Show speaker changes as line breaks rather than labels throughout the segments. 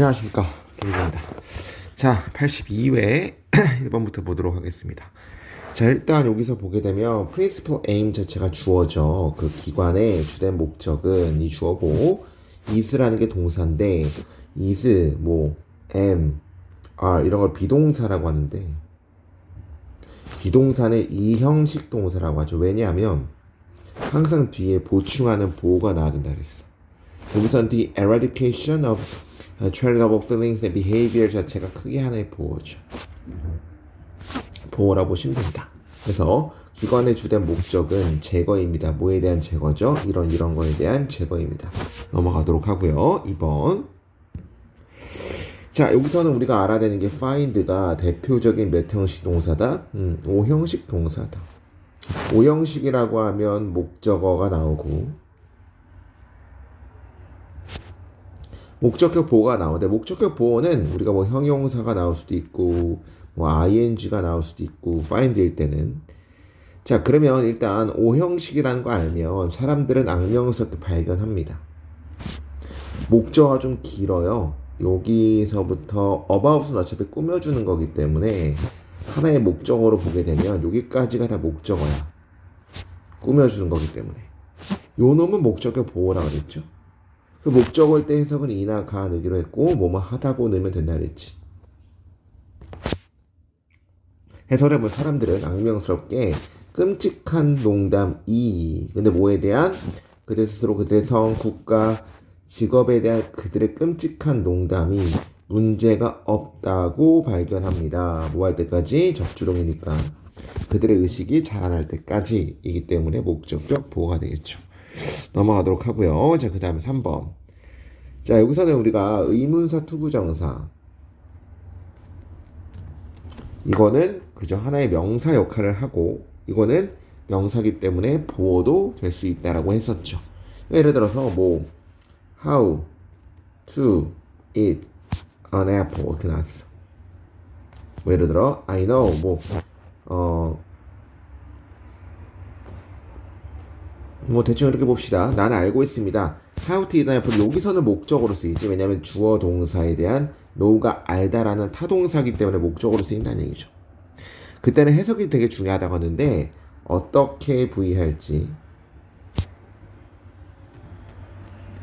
안녕하십니까, 김입니다. 자, 82회 1번부터 보도록 하겠습니다. 자, 일단 여기서 보게 되면 principal aim 자체가 주어져. 그 기관의 주된 목적은 이 주어고, is라는 게 동사인데 is, am, are 이런 걸 비동사라고 하는데, 비동사는 이 형식 동사라고 하죠. 왜냐하면 항상 뒤에 보충하는 보호가 나와야 된다 그랬어. 여기서는 the eradication of charitable feelings and behavior 자체가 크게 하나의 보호죠. 보호라고 보시면 됩니다. 그래서 기관의 주된 목적은 제거입니다. 뭐에 대한 제거죠? 이런 거에 대한 제거입니다. 넘어가도록 하고요. 2번. 자, 여기서는 우리가 알아야 되는 게 find가 대표적인 몇 형식 동사다? 5형식 동사다. 5형식이라고 하면 목적어가 나오고 목적격 보호가 나오는데, 목적격 보호는 우리가 형용사가 나올 수도 있고 ing가 나올 수도 있고 find일 때는. 자, 그러면 일단 5형식이라는 거 알면 사람들은 악명스럽게 발견합니다. 목적어가 좀 길어요. 여기서부터 about은 어차피 꾸며주는 거기 때문에 하나의 목적어로 보게 되면 여기까지가 다 목적어야. 꾸며주는 거기 때문에 요 놈은 목적격 보호라고 그랬죠. 그 목적어일 때 해석은 이나 가 넣기로 했고 뭐뭐 하다고 넣으면 된다 그랬지. 해설해 볼 사람들은 악명스럽게 끔찍한 농담이, 근데 뭐에 대한? 그들 스스로 그들의 성, 국가, 직업에 대한 그들의 끔찍한 농담이 문제가 없다고 발견합니다. 뭐 할 때까지? 적주동이니까 그들의 의식이 자라날 때까지이기 때문에 목적격 보호가 되겠죠. 넘어가도록 하고요. 자, 그 다음에 3번. 자, 여기서는 우리가 의문사 투부정사, 이거는 그저 하나의 명사 역할을 하고 이거는 명사기 때문에 보호도 될 수 있다라고 했었죠. 예를 들어서 how to eat an apple 이렇게 나왔어. 예를 들어 I know 대충 이렇게 봅시다. 나는 알고 있습니다. How to eat an apple, 여기서는 목적어로 쓰이지. 왜냐하면 주어 동사에 대한 know가 알다라는 타동사기 때문에 목적어로 쓰인다는 얘기죠. 그때는 해석이 되게 중요하다고 하는데 어떻게 부의할지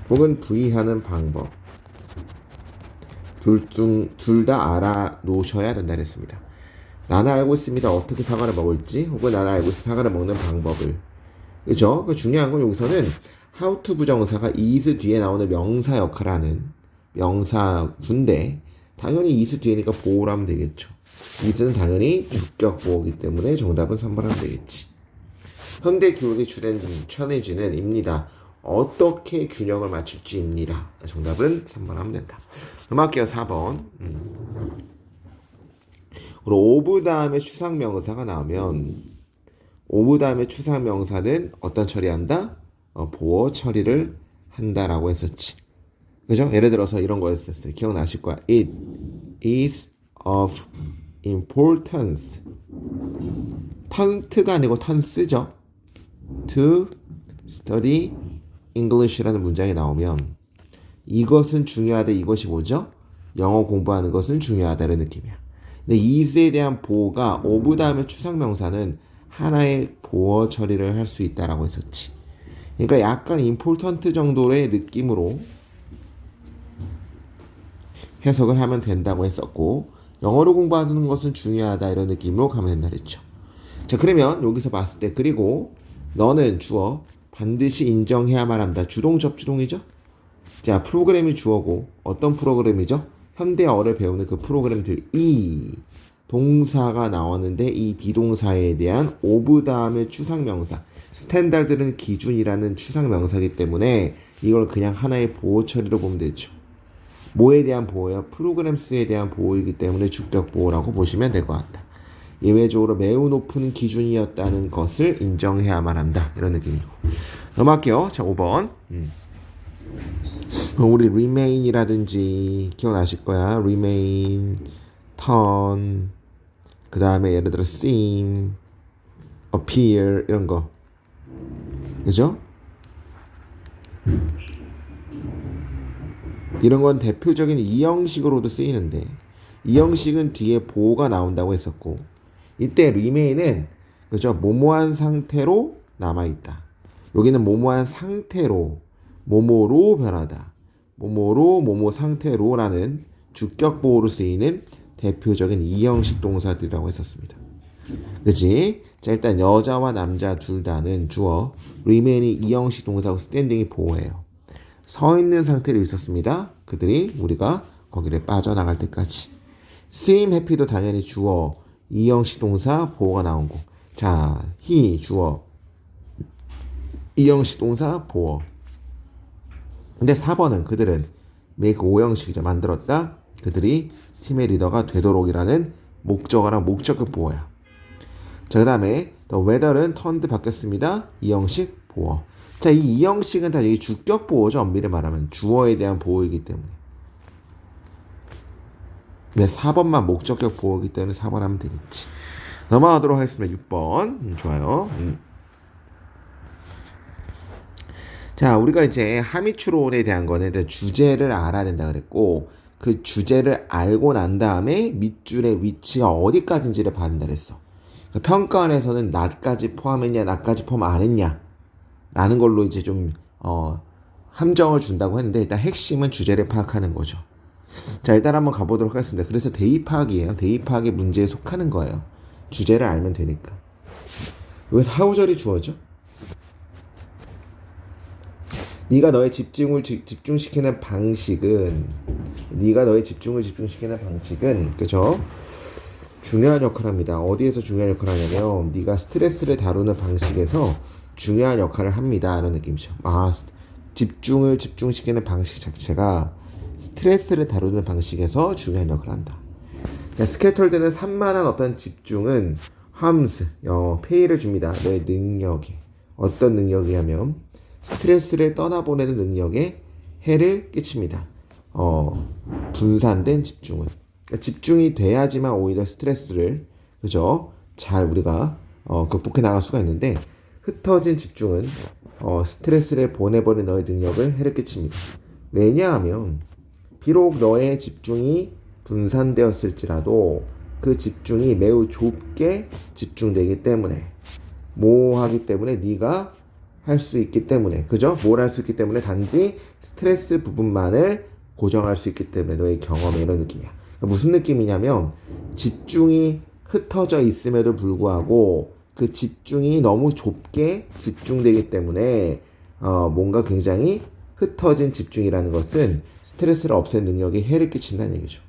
혹은 부의하는 방법 둘 다 알아 놓으셔야 된다 그랬습니다. 나는 알고 있습니다. 어떻게 사과를 먹을지, 혹은 나는 알고 있습니다. 사과를 먹는 방법을. 그죠? 그 중요한 건 여기서는 how to 부정사가 is 뒤에 나오는 명사 역할을 하는 명사군데, 당연히 is 뒤에니까 보호를 하면 되겠죠. is는 당연히 주격 보호이기 때문에 정답은 3번 하면 되겠지. 현대 교육의 주된 챌린지는 입니다. 어떻게 균형을 맞출지입니다. 정답은 3번 하면 된다. 넘어갈게요. 4번. 그리고 of 다음에 추상명사가 나오면 of 다음에 추상명사는 어떤 처리한다? 보호 처리를 한다라고 했었지. 그죠? 예를 들어서 이런 거였었어요. 기억나실 거야. It is of importance. 턴트가 아니고 턴스죠. To study English라는 문장이 나오면 이것은 중요하다. 이것이 뭐죠? 영어 공부하는 것은 중요하다는 느낌이야. 근데 is에 대한 보호가 of 다음에 추상명사는 하나의 보호 처리를 할 수 있다라고 했었지. 그러니까 약간 important 정도의 느낌으로 해석을 하면 된다고 했었고, 영어로 공부하는 것은 중요하다 이런 느낌으로 가면 된다 그랬죠. 자, 그러면 여기서 봤을 때, 그리고 너는 주어 반드시 인정해야만 한다. 주동 접주동이죠. 자, 프로그램이 주어고 어떤 프로그램이죠? 현대어를 배우는 그 프로그램들. 이 동사가 나왔는데 이 비동사에 대한 of 다음에 추상명사, 스탠다드는 기준이라는 추상명사이기 때문에 이걸 그냥 하나의 보호 처리로 보면 되죠. 뭐에 대한 보호요? 프로그램스에 대한 보호이기 때문에 주격 보호라고 보시면 될 것 같다. 예외적으로 매우 높은 기준이었다는 것을 인정해야만 한다. 이런 느낌이고. 넘어갈게요. 자, 5번. 우리 remain이라든지 기억나실 거야. remain, turn, 그 다음에 예를 들어 seem, appear 이런 거. 그죠? 이런 건 대표적인 이 형식으로도 쓰이는데 이 형식은 뒤에 보호가 나온다고 했었고 이때 remain은 그죠? 뭐뭐한 상태로 남아있다. 여기는 뭐뭐한 상태로 뭐뭐로 변하다. 뭐뭐로 뭐뭐 상태로라는 주격 보호로 쓰이는 대표적인 이 형식 동사들이라고 했었습니다. 그치? 자, 일단 여자와 남자 둘 다는 주어 remain이 이 형식 동사고 standing이 보호예요. 서 있는 상태로 있었습니다. 그들이 우리가 거기를 빠져나갈 때까지. seem happy도 당연히 주어 이 형식 동사 보호가 나온 거. 자, he 주어 이 형식 동사 보호. 근데 4번은 그들은 make O 형식이죠. 만들었다. 그들이 팀의 리더가 되도록이라는 목적어랑 목적격 보호야. 자, 그 다음에 the weather는 turned 바뀌었습니다. 이 형식 보호. 자, 이 형식은 다 여기 주격 보호죠. 엄밀히 말하면 주어에 대한 보호이기 때문에. 네, 4번만 목적격 보호이기 때문에 4번 하면 되겠지. 넘어가도록 하겠습니다. 6번. 좋아요. 자, 우리가 이제 하미추론에 대한 거는 주제를 알아야 된다 그랬고 그 주제를 알고 난 다음에 밑줄의 위치가 어디까지인지를 봐야 된다 그랬어. 그러니까 평가원에서는 나까지 포함했냐, 나까지 포함 안 했냐 라는 걸로 이제 좀 함정을 준다고 했는데 일단 핵심은 주제를 파악하는 거죠. 자, 일단 한번 가보도록 하겠습니다. 그래서 대입 파악이에요. 대입 파악의 문제에 속하는 거예요. 주제를 알면 되니까. 여기서 하우절이 주어져. 네가 너의 집중을 집중시키는 방식은 그죠? 중요한 역할을 합니다. 어디에서 중요한 역할을 하냐면 네가 스트레스를 다루는 방식에서 중요한 역할을 합니다. 이런 느낌이죠. 집중을 집중시키는 방식 자체가 스트레스를 다루는 방식에서 중요한 역할을 한다. 자, 스캐털드는 산만한 어떤 집중은 harms, 폐해를 줍니다. 너의 능력에. 어떤 능력이냐면 스트레스를 떠나보내는 능력에 해를 끼칩니다. 분산된 집중은. 그러니까 집중이 돼야지만 오히려 스트레스를, 그죠? 잘 우리가 극복해 나갈 수가 있는데 흩어진 집중은 스트레스를 보내버린 너의 능력을 해를 끼칩니다. 왜냐하면 비록 너의 집중이 분산되었을지라도 그 집중이 매우 좁게 집중되기 때문에 모호하기 때문에 네가 할 수 있기 때문에 그죠? 뭘 할 수 있기 때문에 단지 스트레스 부분만을 고정할 수 있기 때문에 너의 경험에 이런 느낌이야. 그러니까 무슨 느낌이냐면 집중이 흩어져 있음에도 불구하고 그 집중이 너무 좁게 집중되기 때문에 뭔가 굉장히 흩어진 집중이라는 것은 스트레스를 없애는 능력에 해를 끼친다는 얘기죠.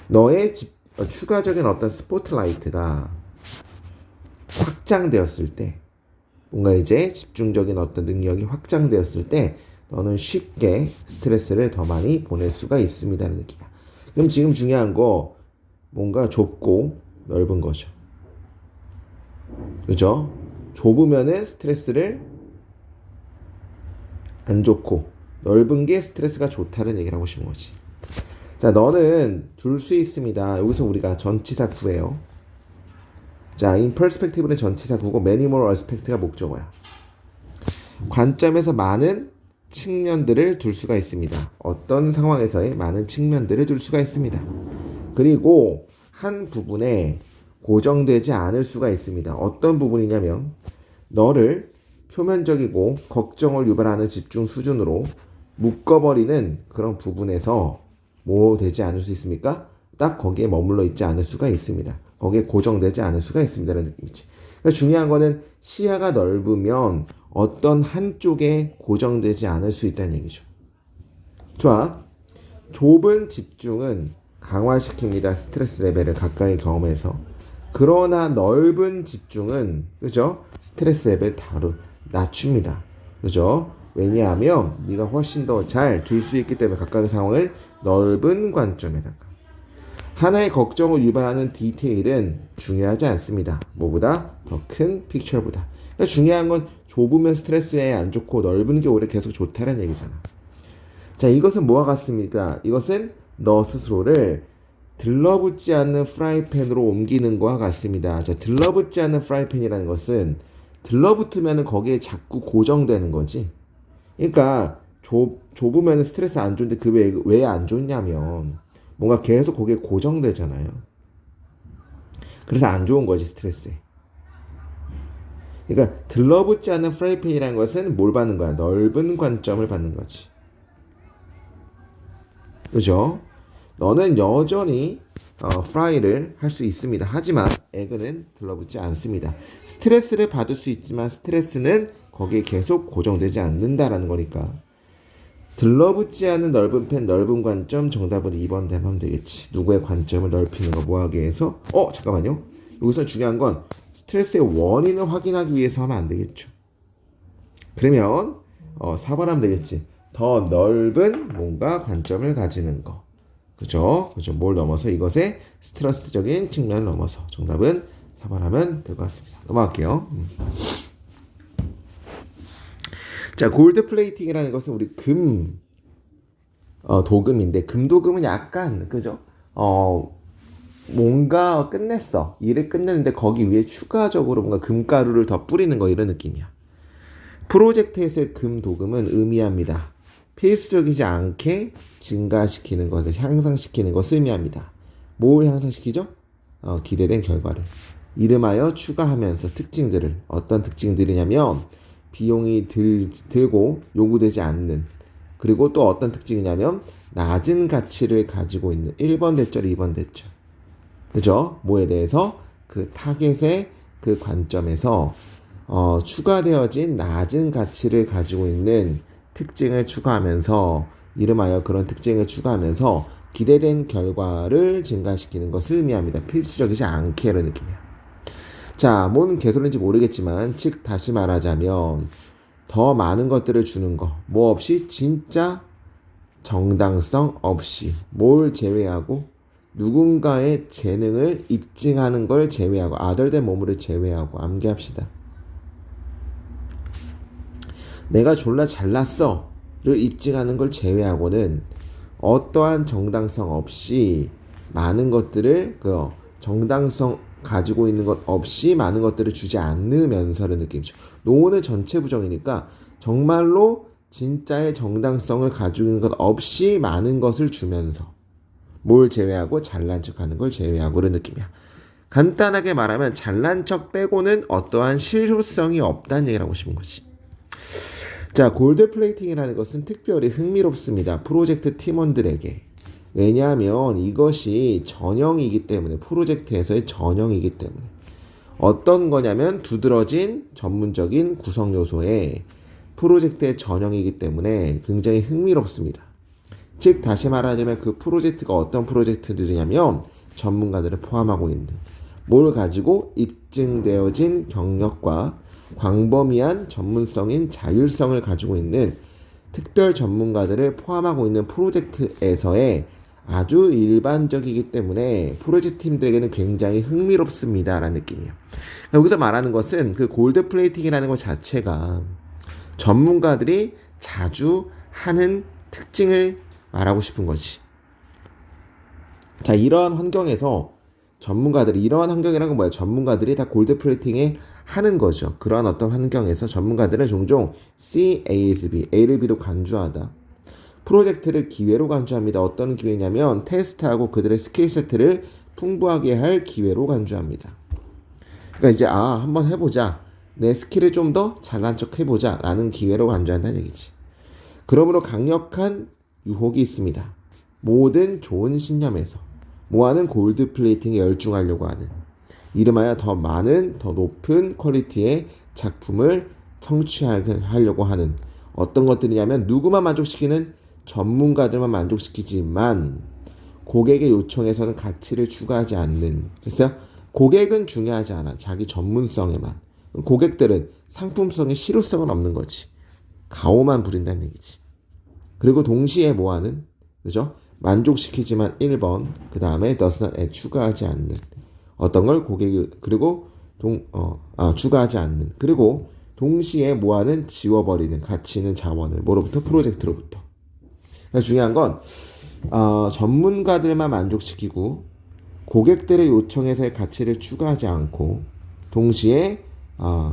너의 추가적인 어떤 스포트라이트가 확장되었을 때 뭔가 이제 집중적인 어떤 능력이 확장되었을 때 너는 쉽게 스트레스를 더 많이 보낼 수가 있습니다는 느낌이야. 그럼 지금 중요한 거 뭔가 좁고 넓은 거죠. 그죠? 좁으면은 스트레스를 안 좋고 넓은 게 스트레스가 좋다는 얘기를 하고 싶은 거지. 자, 너는 둘 수 있습니다. 여기서 우리가 전치사 구해요. 자, in perspective는 전치사 구고 many more aspect가 목적어야. 관점에서 많은 측면들을 둘 수가 있습니다. 어떤 상황에서의 많은 측면들을 둘 수가 있습니다. 그리고 한 부분에 고정되지 않을 수가 있습니다. 어떤 부분이냐면 너를 표면적이고 걱정을 유발하는 집중 수준으로 묶어버리는 그런 부분에서 뭐 되지 않을 수 있습니까? 딱 거기에 머물러 있지 않을 수가 있습니다. 거기에 고정되지 않을 수가 있습니다라는 느낌이지. 그러니까 중요한 거는 시야가 넓으면 어떤 한쪽에 고정되지 않을 수 있다는 얘기죠. 좋아. 좁은 집중은 강화시킵니다. 스트레스 레벨을 가까이 경험해서. 그러나 넓은 집중은 그죠? 스트레스 레벨 낮춥니다. 그죠? 왜냐하면 네가 훨씬 더 잘 둘 수 있기 때문에 각각의 상황을 넓은 관점에다가. 하나의 걱정을 유발하는 디테일은 중요하지 않습니다. 뭐보다 더 큰 픽처보다. 그러니까 중요한 건 좁으면 스트레스에 안 좋고 넓은 게 오히려 계속 좋다는 얘기잖아. 자, 이것은 뭐와 같습니까? 이것은 너 스스로를 들러붙지 않는 프라이팬으로 옮기는 것과 같습니다. 자, 들러붙지 않는 프라이팬이라는 것은 들러붙으면 거기에 자꾸 고정되는 거지. 그러니까 좁으면 스트레스 안 좋은데 그 왜 안 좋냐면 뭔가 계속 거기에 고정되잖아요. 그래서 안 좋은 거지 스트레스에. 그러니까 들러붙지 않는 프라이팬이라는 것은 뭘 받는 거야? 넓은 관점을 받는 거지. 그죠? 너는 여전히 프라이를 할 수 있습니다. 하지만 에그는 들러붙지 않습니다. 스트레스를 받을 수 있지만 스트레스는 거기에 계속 고정되지 않는다라는 거니까. 들러붙지 않은 넓은 펜, 넓은 관점, 정답은 2번 되면 되겠지. 누구의 관점을 넓히는 거 뭐하게 해서 잠깐만요. 여기서 중요한 건 스트레스의 원인을 확인하기 위해서 하면 안 되겠죠. 그러면 4번 하면 되겠지. 더 넓은 뭔가 관점을 가지는 거. 그죠? 뭘 넘어서 이것의 스트레스적인 측면을 넘어서. 정답은 4번 하면 될 것 같습니다. 넘어갈게요. 자, 골드 플레이팅이라는 것은 우리 도금인데, 금도금은 약간, 그죠? 뭔가 끝냈어. 일을 끝냈는데 거기 위에 추가적으로 뭔가 금가루를 더 뿌리는 거 이런 느낌이야. 프로젝트에서의 금도금은 의미합니다. 필수적이지 않게 증가시키는 것을 향상시키는 것을 의미합니다. 뭘 향상시키죠? 기대된 결과를. 이름하여 추가하면서 특징들을. 어떤 특징들이냐면 비용이 들고 요구되지 않는, 그리고 또 어떤 특징이냐면 낮은 가치를 가지고 있는 1번 대절, 2번 대절. 그죠? 뭐에 대해서 그 타겟의 그 관점에서 추가되어진 낮은 가치를 가지고 있는 특징을 추가하면서, 이름하여 그런 특징을 추가하면서 기대된 결과를 증가시키는 것을 의미합니다. 필수적이지 않게 이런 느낌이야. 자, 뭔 개소리인지 모르겠지만 즉 다시 말하자면 더 많은 것들을 주는 거, 뭐 없이, 진짜 정당성 없이, 뭘 제외하고, 누군가의 재능을 입증하는 걸 제외하고, 아덜된 몸을 제외하고. 암기합시다. 내가 졸라 잘났어를 입증하는 걸 제외하고는 어떠한 정당성 없이 많은 것들을, 정당성 가지고 있는 것 없이 많은 것들을 주지 않으면서는 느낌이죠. 노는 전체 부정이니까 정말로 진짜의 정당성을 가지고 있는 것 없이 많은 것을 주면서, 뭘 제외하고? 잘난 척하는 걸 제외하고 그런 느낌이야. 간단하게 말하면 잘난 척 빼고는 어떠한 실효성이 없다는 얘기를 하고 싶은 거지. 자, 골드 플레이팅이라는 것은 특별히 흥미롭습니다. 프로젝트 팀원들에게. 왜냐하면 이것이 전형이기 때문에, 프로젝트에서의 전형이기 때문에. 어떤 거냐면 두드러진 전문적인 구성 요소에 프로젝트의 전형이기 때문에 굉장히 흥미롭습니다. 즉 다시 말하자면 그 프로젝트가 어떤 프로젝트들이냐면 전문가들을 포함하고 있는, 뭘 가지고? 입증되어진 경력과 광범위한 전문성인 자율성을 가지고 있는 특별 전문가들을 포함하고 있는 프로젝트에서의 아주 일반적이기 때문에 프로젝트 팀들에게는 굉장히 흥미롭습니다 라는 느낌이에요. 여기서 말하는 것은 그 골드 플레이팅이라는 것 자체가 전문가들이 자주 하는 특징을 말하고 싶은 거지. 자, 이러한 환경에서 이러한 환경이라는 건 뭐야? 전문가들이 다 골드 플레이팅에 하는 거죠. 그러한 어떤 환경에서 전문가들은 종종 C, A에서 B, A를 B로 간주하다. 프로젝트를 기회로 간주합니다. 어떤 기회냐면 테스트하고 그들의 스킬 세트를 풍부하게 할 기회로 간주합니다. 그러니까 이제 한번 해보자. 내 스킬을 좀 더 잘난 척 해보자 라는 기회로 간주한다는 얘기지. 그러므로 강력한 유혹이 있습니다. 모든 좋은 신념에서 뭐하는? 골드 플레이팅에 열중하려고 하는, 이름하여 더 많은, 더 높은 퀄리티의 작품을 성취하려고 하는 어떤 것들이냐면 누구만 만족시키는? 전문가들만 만족시키지만 고객의 요청에서는 가치를 추가하지 않는. 그래서 고객은 중요하지 않아. 자기 전문성에만. 고객들은 상품성에 실효성은 없는 거지. 가오만 부린다는 얘기지. 그리고 동시에 뭐하는? 그죠? 만족시키지만 1번, 그 다음에 does not add, 추가하지 않는 어떤 걸 고객이, 그리고 추가하지 않는, 그리고 동시에 뭐하는? 지워버리는, 가치 있는 자원을. 뭐로부터? 프로젝트로부터. 그러니까 중요한 건 전문가들만 만족시키고 고객들의 요청에서의 가치를 추가하지 않고 동시에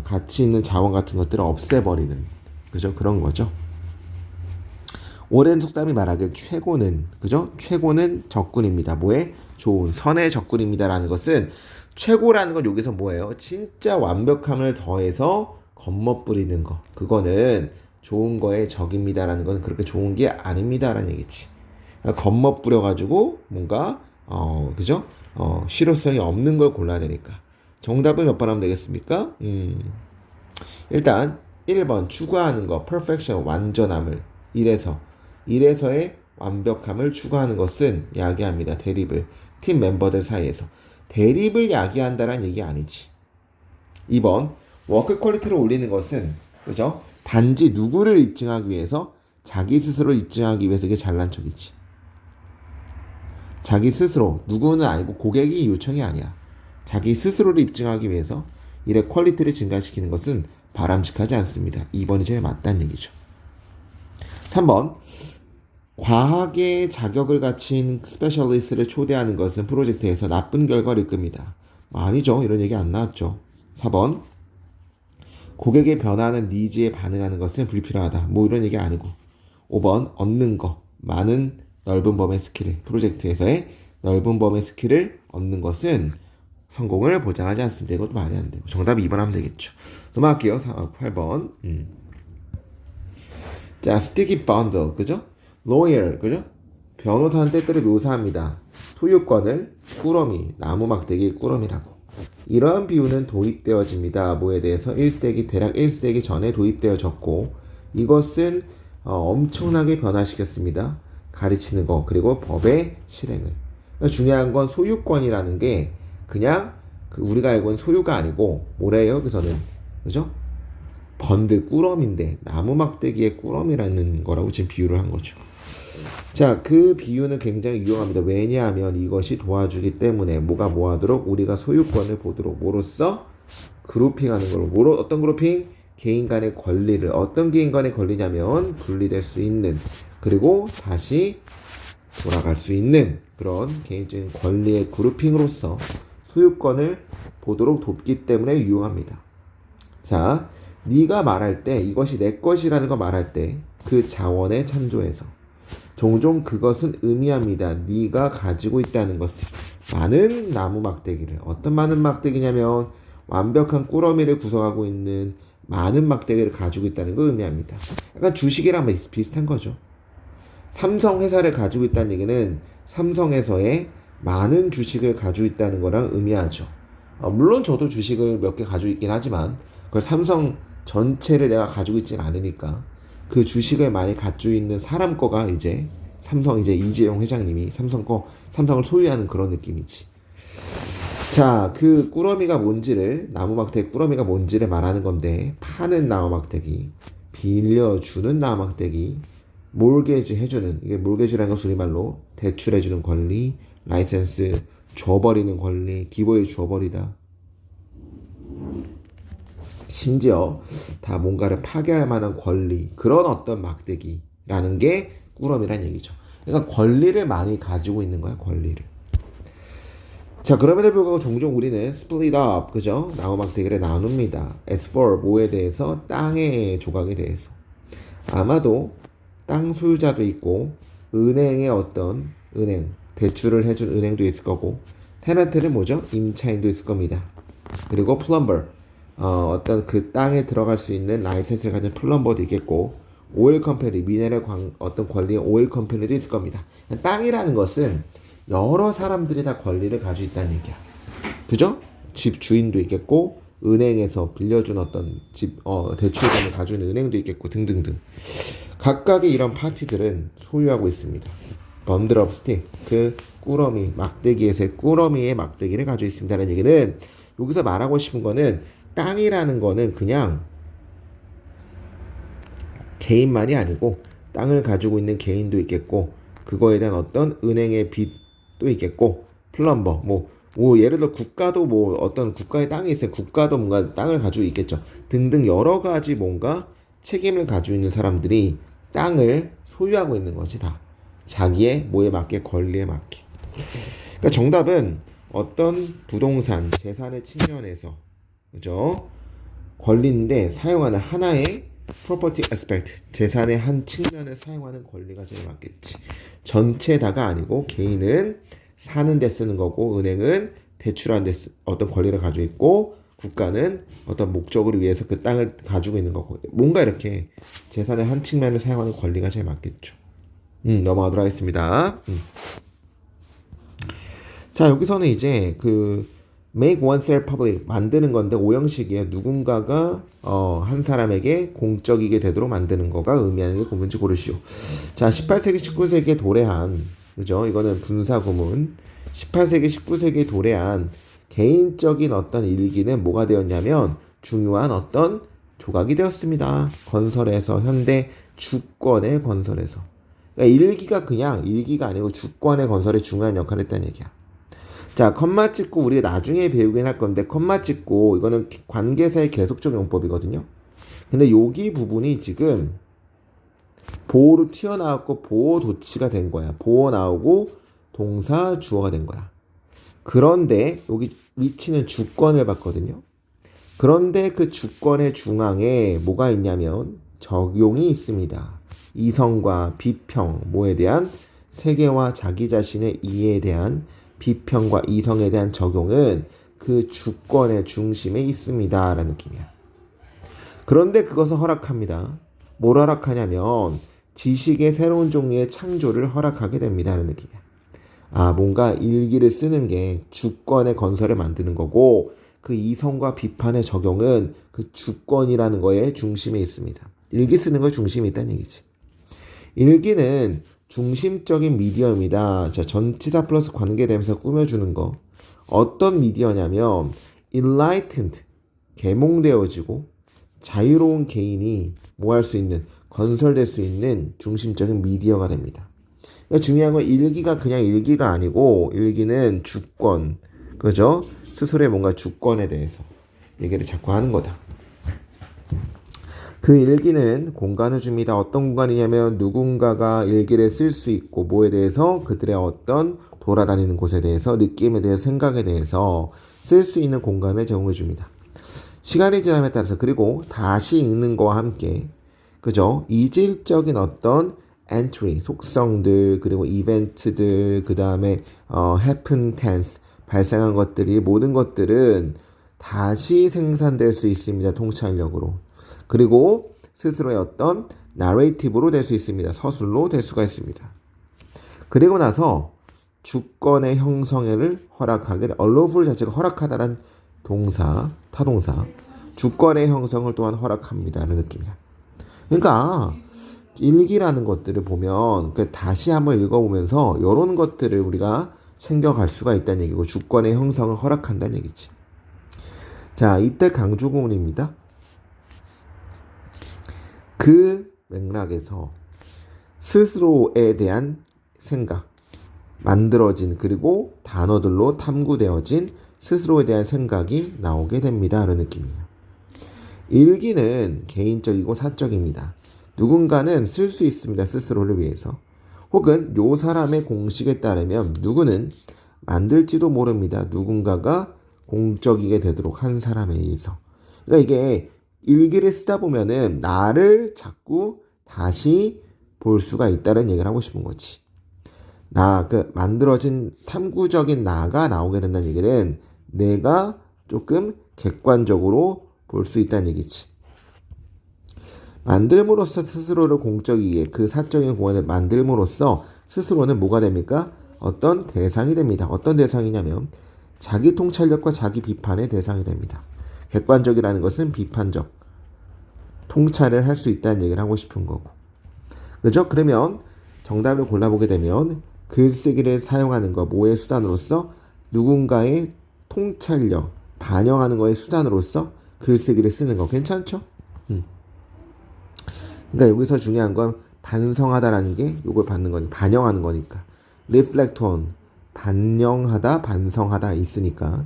가치 있는 자원 같은 것들을 없애버리는, 그죠? 그런 거죠. 오랜 속담이 말하길 최고는 그죠? 최고는 적군입니다. 뭐에? 좋은 선의 적군입니다라는 것은 최고라는 건 여기서 뭐예요? 진짜 완벽함을 더해서 겉멋부리는 거. 그거는 좋은 거의 적입니다라는 건 그렇게 좋은 게 아닙니다라는 얘기지. 그러니까 겉멋부려가지고 뭔가 그죠? 실효성이 없는 걸 골라야 되니까. 정답을 몇 번 하면 되겠습니까? 일단 1번 추구하는 거 perfection 완전함을 이래서의 완벽함을 추구하는 것은 야기합니다. 대립을 팀 멤버들 사이에서 대립을 야기한다는 얘기 아니지. 2번 워크 퀄리티를 올리는 것은 그죠? 단지 누구를 입증하기 위해서 자기 스스로 입증하기 위해서 이게 잘난 척이지. 자기 스스로 누구는 아니고 고객이 요청이 아니야. 자기 스스로를 입증하기 위해서 일의 퀄리티를 증가시키는 것은 바람직하지 않습니다. 2번이 제일 맞다는 얘기죠. 3번 과학의 자격을 갖춘 스페셜리스트를 초대하는 것은 프로젝트에서 나쁜 결과를 이끕니다. 아니죠. 이런 얘기 안 나왔죠. 4번 고객의 변화하는 니즈에 반응하는 것은 불필요하다. 뭐 이런 얘기 아니고 5번 얻는 거 많은 넓은 범위 스킬을 프로젝트에서의 넓은 범위 스킬을 얻는 것은 성공을 보장하지 않습니다. 이것도 말이 안 되고 정답 2번 하면 되겠죠. 넘어갈게요. 8번 자 스티키 번들 그죠? lawyer 그죠? 변호사는 때때로 묘사합니다. 소유권을 꾸러미 나무 막대기 꾸러미라고 이러한 비유는 도입되어집니다. 뭐에 대해서 1세기 대략 1세기 전에 도입되어졌고 이것은 엄청나게 변화시켰습니다. 가르치는 거 그리고 법의 실행을 그러니까 중요한 건 소유권이라는 게 그냥 우리가 알고 있는 소유가 아니고 뭐래요 여기서는 그죠? 번들 꾸러미인데 나무 막대기의 꾸러미라는 거라고 지금 비유를 한 거죠. 자, 그 비유는 굉장히 유용합니다. 왜냐하면 이것이 도와주기 때문에 뭐가 뭐하도록 우리가 소유권을 보도록 뭐로써 그룹핑하는 걸로 어떤 그룹핑? 개인 간의 권리를 어떤 개인 간의 권리냐면 분리될 수 있는 그리고 다시 돌아갈 수 있는 그런 개인적인 권리의 그룹핑으로서 소유권을 보도록 돕기 때문에 유용합니다. 자, 네가 말할 때 이것이 내 것이라는 거 말할 때 그 자원에 참조해서 종종 그것은 의미합니다. 네가 가지고 있다는 것을 많은 나무 막대기를 어떤 많은 막대기냐면 완벽한 꾸러미를 구성하고 있는 많은 막대기를 가지고 있다는 걸 의미합니다. 약간 주식이랑 비슷한 거죠. 삼성 회사를 가지고 있다는 얘기는 삼성에서의 많은 주식을 가지고 있다는 거랑 의미하죠. 물론 저도 주식을 몇 개 가지고 있긴 하지만 그걸 삼성 전체를 내가 가지고 있진 않으니까 그 주식을 많이 가지고 있는 사람 거가 이제 삼성 이제 이재용 회장님이 삼성을 소유하는 그런 느낌이지. 자, 그 꾸러미가 뭔지를 나무 막대기 꾸러미가 뭔지를 말하는 건데 파는 나무 막대기, 빌려주는 나무 막대기, 몰게지 해주는 이게 몰게지라는 것은 우리말로 대출해주는 권리, 라이센스 줘버리는 권리, 기보에 줘버리다. 심지어 다 뭔가를 파괴할 만한 권리 그런 어떤 막대기라는 게 꾸러미란 얘기죠. 그러니까 권리를 많이 가지고 있는 거야 권리를. 자 그럼에도 불구하고 종종 우리는 split up 그죠? 나무 막대기를 나눕니다. as for 뭐에 대해서 땅의 조각에 대해서 아마도 땅 소유자도 있고 은행의 어떤 은행 대출을 해준 은행도 있을 거고 테넌트는 뭐죠? 임차인도 있을 겁니다. 그리고 플럼버 어떤 그 땅에 들어갈 수 있는 라이센스를 가진 플럼버도 있겠고 오일 컴퍼니 미네랄 어떤 권리의 오일 컴퍼니도 있을 겁니다. 땅이라는 것은 여러 사람들이 다 권리를 가지고 있다는 얘기야. 그죠? 집 주인도 있겠고 은행에서 빌려준 어떤 집 대출권을 가지고 있는 은행도 있겠고 등등등. 각각의 이런 파티들은 소유하고 있습니다. 번들 업 스틱 그 꾸러미 막대기에서의 꾸러미의 막대기를 가지고 있습니다라는 얘기는 여기서 말하고 싶은 거는 땅이라는 거는 그냥 개인만이 아니고 땅을 가지고 있는 개인도 있겠고 그거에 대한 어떤 은행의 빚도 있겠고 플럼버 뭐 예를 들어 국가도 뭐 어떤 국가의 땅이 있으면 국가도 뭔가 땅을 가지고 있겠죠. 등등 여러 가지 뭔가 책임을 가지고 있는 사람들이 땅을 소유하고 있는 것이 다 자기의 뭐에 맞게 권리에 맞게. 그러니까 정답은 어떤 부동산 재산의 측면에서 그죠? 권리인데 사용하는 하나의 property aspect, 재산의 한 측면을 사용하는 권리가 제일 맞겠지. 전체다가 아니고 개인은 사는 데 쓰는 거고 은행은 대출하는 데 어떤 권리를 가지고 있고 국가는 어떤 목적을 위해서 그 땅을 가지고 있는 거고 뭔가 이렇게 재산의 한 측면을 사용하는 권리가 제일 맞겠죠. 넘어가도록 하겠습니다. 자 여기서는 이제 그 make oneself public 만드는 건데 오형식이에요. 누군가가 한 사람에게 공적이게 되도록 만드는 거가 의미하는 게 뭔지 고르시오. 자 18세기 19세기에 도래한 그죠? 이거는 분사구문 18세기 19세기에 도래한 개인적인 어떤 일기는 뭐가 되었냐면 중요한 어떤 조각이 되었습니다. 건설에서 현대 주권의 건설에서 그러니까 일기가 그냥 일기가 아니고 주권의 건설에 중요한 역할을 했다는 얘기야. 자, 컴마 찍고 우리가 나중에 배우긴 할 건데 컴마 찍고 이거는 관계사의 계속적 용법이거든요. 근데 여기 부분이 지금 보호로 튀어나왔고 보호 도치가 된 거야. 보호 나오고 동사 주어가 된 거야. 그런데 여기 위치는 주권을 봤거든요. 그런데 그 주권의 중앙에 뭐가 있냐면 적용이 있습니다. 이성과 비평, 뭐에 대한 세계와 자기 자신의 이해에 대한 비평과 이성에 대한 적용은 그 주권의 중심에 있습니다. 라는 느낌이야. 그런데 그것을 허락합니다. 뭘 허락하냐면 지식의 새로운 종류의 창조를 허락하게 됩니다. 라는 느낌이야. 아, 뭔가 일기를 쓰는 게 주권의 건설을 만드는 거고 그 이성과 비판의 적용은 그 주권이라는 거에 중심에 있습니다. 일기 쓰는 거에 중심이 있다는 얘기지. 일기는 중심적인 미디어입니다. 자, 전치사 플러스 관계대명사 꾸며주는 거. 어떤 미디어냐면 enlightened, 계몽되어지고 자유로운 개인이 뭐 할 수 있는, 건설될 수 있는 중심적인 미디어가 됩니다. 그러니까 중요한 건 일기가 그냥 일기가 아니고 일기는 주권, 그죠? 스스로의 뭔가 주권에 대해서 얘기를 자꾸 하는 거다. 그 일기는 공간을 줍니다. 어떤 공간이냐면 누군가가 일기를 쓸 수 있고 뭐에 대해서 그들의 어떤 돌아다니는 곳에 대해서 느낌에 대해서 생각에 대해서 쓸 수 있는 공간을 제공해 줍니다. 시간이 지남에 따라서 그리고 다시 읽는 거와 함께 그죠? 이질적인 어떤 entry, 속성들 그리고 이벤트들 그 다음에 happen tense 발생한 것들이 모든 것들은 다시 생산될 수 있습니다. 통찰력으로. 그리고 스스로의 어떤 나레이티브로 될 수 있습니다. 서술로 될 수가 있습니다. 그리고 나서 주권의 형성을 허락하게 allowful 자체가 허락하다라는 동사, 타동사 주권의 형성을 또한 허락합니다라는 느낌이야. 그러니까 일기라는 것들을 보면 다시 한번 읽어보면서 이런 것들을 우리가 챙겨갈 수가 있다는 얘기고 주권의 형성을 허락한다는 얘기지. 자, 이때 강조구문입니다. 그 맥락에서 스스로에 대한 생각, 만들어진 그리고 단어들로 탐구되어진 스스로에 대한 생각이 나오게 됩니다. 하는 느낌이에요. 일기는 개인적이고 사적입니다. 누군가는 쓸 수 있습니다. 스스로를 위해서. 혹은 요 사람의 공식에 따르면 누구는 만들지도 모릅니다. 누군가가 공적이게 되도록 한 사람에 의해서. 그러니까 이게 일기를 쓰다 보면은 나를 자꾸 다시 볼 수가 있다는 얘기를 하고 싶은 거지. 만들어진 탐구적인 나가 나오게 된다는 얘기는 내가 조금 객관적으로 볼 수 있다는 얘기지. 만들므로써 스스로를 공적이게 그 사적인 공간을 만들므로써 스스로는 뭐가 됩니까? 어떤 대상이 됩니다. 어떤 대상이냐면 자기 통찰력과 자기 비판의 대상이 됩니다. 객관적이라는 것은 비판적, 통찰을 할 수 있다는 얘기를 하고 싶은 거고. 그죠? 그러면 정답을 골라보게 되면 글쓰기를 사용하는 것, 뭐의 수단으로서 누군가의 통찰력, 반영하는 거의 수단으로서 글쓰기를 쓰는 거. 괜찮죠? 그러니까 여기서 중요한 건 반성하다라는 게 이걸 받는 거니 반영하는 거니까. reflect on, 반영하다, 반성하다 있으니까.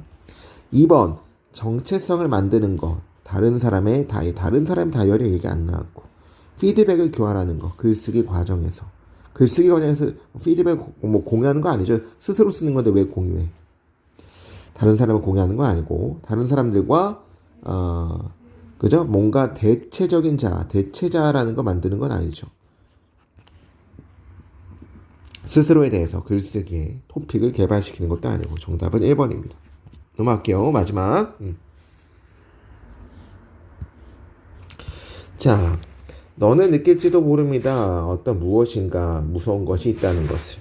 2번, 정체성을 만드는 것. 다른 사람의 다이어리 얘기 안 나왔고. 피드백을 교환하는 거. 글쓰기 과정에서. 글쓰기 과정에서 피드백 공유하는 거 아니죠. 스스로 쓰는 건데 왜 공유해? 다른 사람을 공유하는 거 아니고 다른 사람들과 그죠? 뭔가 대체적인 자, 대체자라는 거 만드는 건 아니죠. 스스로에 대해서 글쓰기에 토픽을 개발시키는 것도 아니고 정답은 1번입니다. 넘어갈게요. 마지막. 자, 너는 느낄지도 모릅니다. 어떤 무엇인가 무서운 것이 있다는 것을.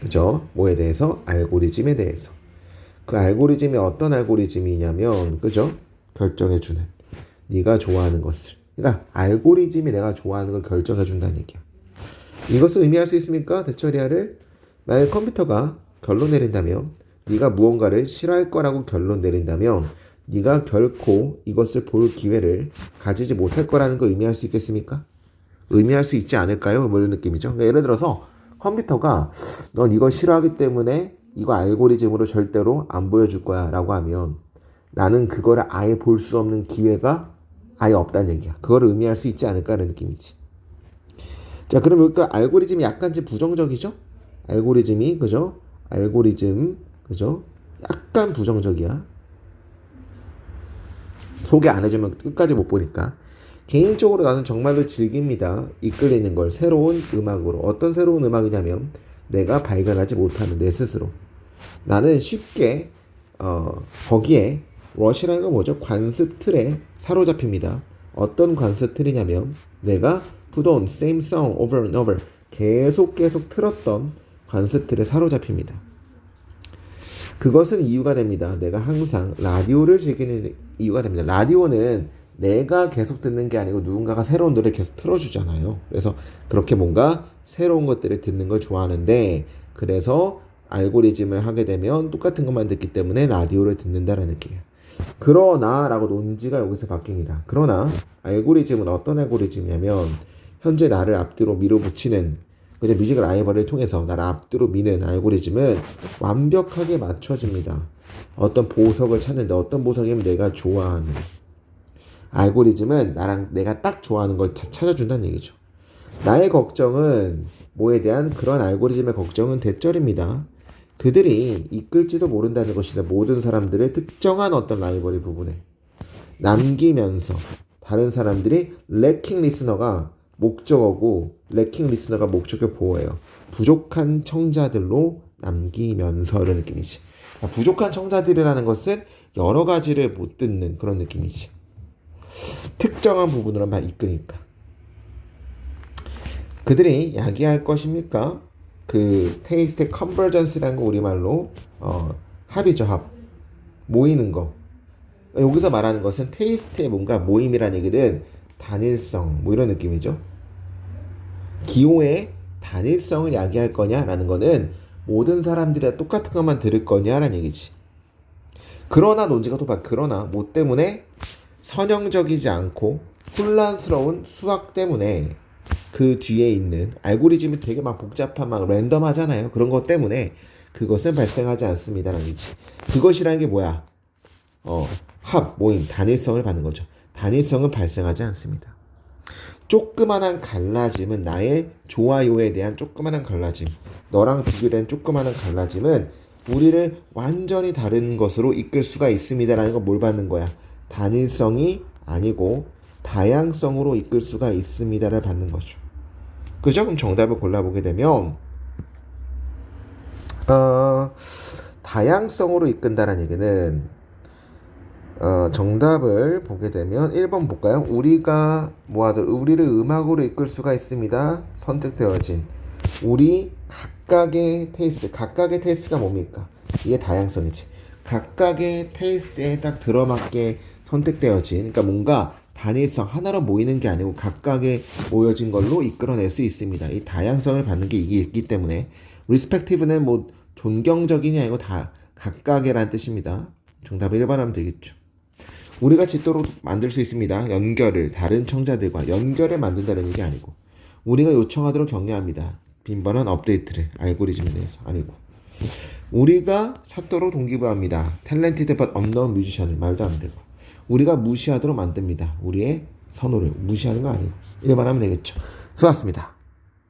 그죠? 뭐에 대해서? 알고리즘에 대해서. 그 알고리즘이 어떤 알고리즘이냐면, 그죠? 결정해주는. 네가 좋아하는 것을. 그러니까 알고리즘이 내가 좋아하는 걸 결정해준다는 얘기야. 이것을 의미할 수 있습니까? 대처리아를. 만약 컴퓨터가 결론 내린다면, 네가 무언가를 싫어할 거라고 결론 내린다면, 네가 결코 이것을 볼 기회를 가지지 못할 거라는 걸 의미할 수 있겠습니까? 의미할 수 있지 않을까요? 뭐 이런 느낌이죠. 그러니까 예를 들어서 컴퓨터가 넌 이거 싫어하기 때문에 이거 알고리즘으로 절대로 안 보여줄 거야 라고 하면 나는 그거를 아예 볼 수 없는 기회가 아예 없다는 얘기야. 그거를 의미할 수 있지 않을까라는 느낌이지. 자, 그럼 여기가 알고리즘이 약간 좀 부정적이죠? 알고리즘이, 그죠? 알고리즘, 그죠? 약간 부정적이야. 소개 안 해주면 끝까지 못 보니까. 개인적으로 나는 정말로 즐깁니다. 이끌리는 걸 새로운 음악으로. 어떤 새로운 음악이냐면 내가 발견하지 못하는 내 스스로. 나는 쉽게 거기에 러시라는 건 뭐죠? 관습 틀에 사로잡힙니다. 어떤 관습 틀이냐면 내가 put on same song over and over 계속 틀었던 관습 틀에 사로잡힙니다. 그것은 이유가 됩니다. 내가 항상 라디오를 즐기는 이유가 됩니다. 라디오는 내가 계속 듣는 게 아니고 누군가가 새로운 노래를 계속 틀어주잖아요. 그래서 그렇게 뭔가 새로운 것들을 듣는 걸 좋아하는데 그래서 알고리즘을 하게 되면 똑같은 것만 듣기 때문에 라디오를 듣는다라는 느낌이에요. 그러나 라고 논지가 여기서 바뀝니다. 그러나 알고리즘은 어떤 알고리즘이냐면 현재 나를 앞뒤로 밀어붙이는 그냥 뮤직 라이벌을 통해서 나를 앞뒤로 미는 알고리즘은 완벽하게 맞춰집니다. 어떤 보석을 찾는데 어떤 보석이면 내가 좋아하는 알고리즘은 나랑 내가 딱 좋아하는 걸 찾아준다는 얘기죠. 나의 걱정은 뭐에 대한 그런 알고리즘의 걱정은 대절입니다. 그들이 이끌지도 모른다는 것이다. 모든 사람들을 특정한 어떤 라이벌의 부분에 남기면서 다른 사람들이 래킹 리스너가 목적어고 래킹 리스너가 목적어 보호예요. 부족한 청자들로 남기면서라는 느낌이지. 부족한 청자들이라는 것은 여러 가지를 못 듣는 그런 느낌이지. 특정한 부분으로만 이끄니까. 그들이 야기할 것입니까? 그 테이스트 컨버전스라는 거 우리말로 합이죠, 합. 모이는 거. 여기서 말하는 것은 테이스트의 뭔가 모임이라는 얘기는 단일성 뭐 이런 느낌이죠. 기호의 단일성을 야기할 거냐라는 거는 모든 사람들이 똑같은 것만 들을 거냐라는 얘기지. 그러나 논지가 또 봐. 그러나 뭐 때문에 선형적이지 않고 혼란스러운 수학 때문에 그 뒤에 있는 알고리즘이 되게 막 복잡한 막 랜덤하잖아요. 그런 것 때문에 그것은 발생하지 않습니다라는 얘기지. 그것이라는 게 뭐야? 합, 모임, 단일성을 받는 거죠. 단일성은 발생하지 않습니다. 조그만한 갈라짐은 나의 좋아요에 대한 조그만한 갈라짐, 너랑 비교된 조그만한 갈라짐은 우리를 완전히 다른 것으로 이끌 수가 있습니다라는 건 뭘 받는 거야? 단일성이 아니고 다양성으로 이끌 수가 있습니다를 받는 거죠. 그죠? 그럼 정답을 골라보게 되면 다양성으로 이끈다는 얘기는 정답을 보게 되면 1번 볼까요? 우리가 우리를 음악으로 이끌 수가 있습니다. 선택되어진 우리 각각의 테이스트가 뭡니까? 이게 다양성이지. 각각의 테이스트에 딱 들어맞게 선택되어진 그러니까 뭔가 단일성 하나로 모이는 게 아니고 각각의 모여진 걸로 이끌어낼 수 있습니다. 이 다양성을 받는 게 이게 있기 때문에 respective는 뭐 존경적인이 아니고 다 각각이라는 뜻입니다. 정답을 1번 하면 되겠죠. 우리가 짓도록 만들 수 있습니다. 연결을 다른 청자들과 연결을 만든다는 얘기 아니고 우리가 요청하도록 격려합니다. 빈번한 업데이트를 알고리즘에 대해서 아니고 우리가 찾도록 동기부여합니다. 탤런티드 but unknown 뮤지션을 말도 안 되고 우리가 무시하도록 만듭니다. 우리의 선호를 무시하는 거 아니고 1번 하면 되겠죠. 수고하셨습니다.